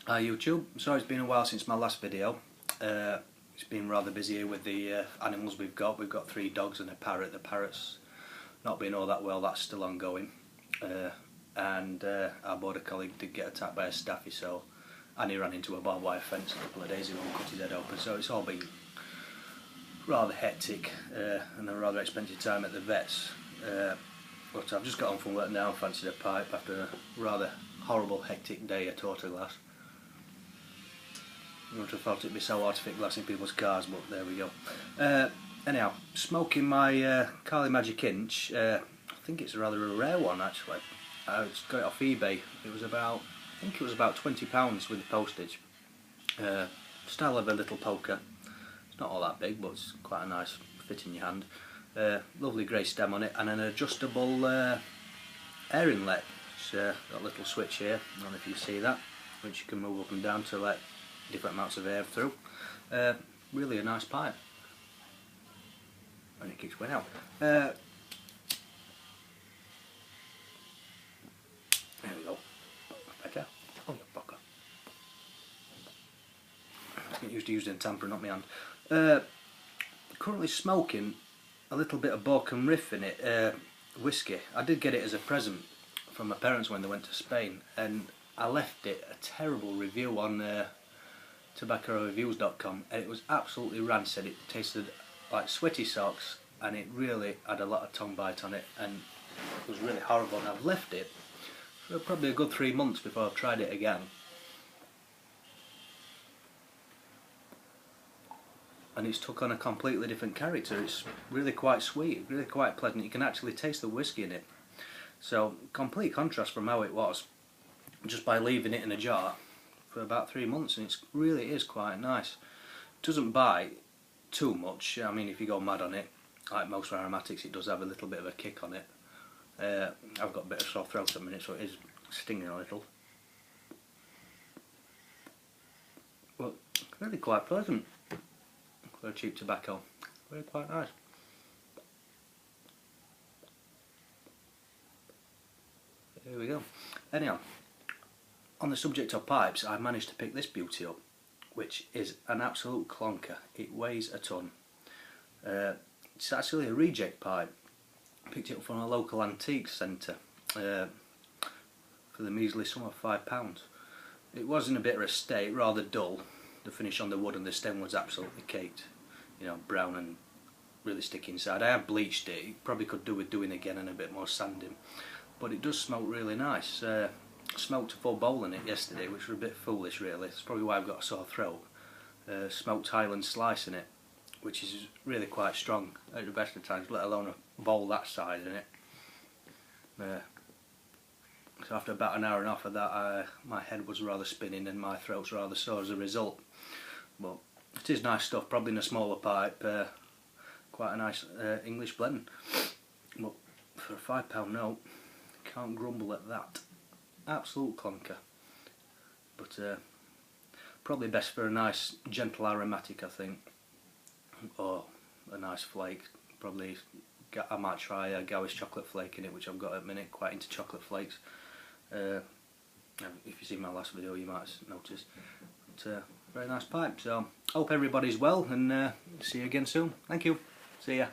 Hi YouTube, sorry it's been a while since my last video. It's been rather busy here with the animals we've got. We've got 3 dogs and a parrot. The parrot's not been all that well, that's still ongoing. And our border collie did get attacked by a staffy, so Annie ran into a barbed wire fence a couple of days ago and cut his head open, so it's all been rather hectic and a rather expensive time at the vets. But I've just got home from work now and fancied a pipe after a rather horrible hectic day at Autoglass. I would have thought it'd be so hard to fit glass in people's cars, but there we go. Anyhow, smoking my Carly Magic Inch. I think it's rather a rare one actually. I just got it off eBay. It was about, I think it was about £20 with the postage. Style of a little poker. It's not all that big, but it's quite a nice fit in your hand. Lovely grey stem on it, and an adjustable air inlet. It's got a little switch here. I don't know if you see that, which you can move up and down to let different amounts of air through. Really a nice pipe, and it keeps going out. There we go. Better. Oh, you fucker. Get used to using a tamper, not my hand. Currently smoking a little bit of borkum riff in it, whiskey. I did get it as a present from my parents when they went to Spain, and I left it a terrible review on tobaccoreviews.com, and it was absolutely rancid. It tasted like sweaty socks, and it really had a lot of tongue bite on it, and it was really horrible. And I've left it for probably a good 3 months before I've tried it again, and it's took on a completely different character. It's really quite sweet, really quite pleasant. You can actually taste the whiskey in it. So complete contrast from how it was just by leaving it in a jar for about 3 months, and it really is quite nice. It doesn't bite too much. I mean, if you go mad on it, like most aromatics, it does have a little bit of a kick on it. I've got a bit of sore throat at the minute, so it is stinging a little. But really quite pleasant for a cheap tobacco. Really quite nice. There we go. Anyhow, on the subject of pipes, I managed to pick this beauty up, which is an absolute clunker. It weighs a ton. It's actually a reject pipe. I picked it up from a local antiques centre for the measly sum of £5. It was in a bit of a state, rather dull. The finish on the wood and the stem was absolutely caked, you know, brown and really sticky inside. I have bleached it. You probably could do with doing again and a bit more sanding, but it does smoke really nice. Smoked a full bowl in it yesterday, which was a bit foolish really. That's probably why I've got a sore throat. Smoked Highland slice in it, which is really quite strong at the best of times, let alone a bowl that size in it. So after about an hour and a half of that, my head was rather spinning and my throat's rather sore as a result. But it is nice stuff, probably in a smaller pipe. Quite a nice English blend. But for a £5 note, can't grumble at that. Absolute clunker, but probably best for a nice gentle aromatic, I think, or a nice flake. Probably I might try a Gowis chocolate flake in it, which I've got at the minute. Quite into chocolate flakes. If you see my last video, you might have noticed. But, very nice pipe. So hope everybody's well, and see you again soon. Thank you. See ya.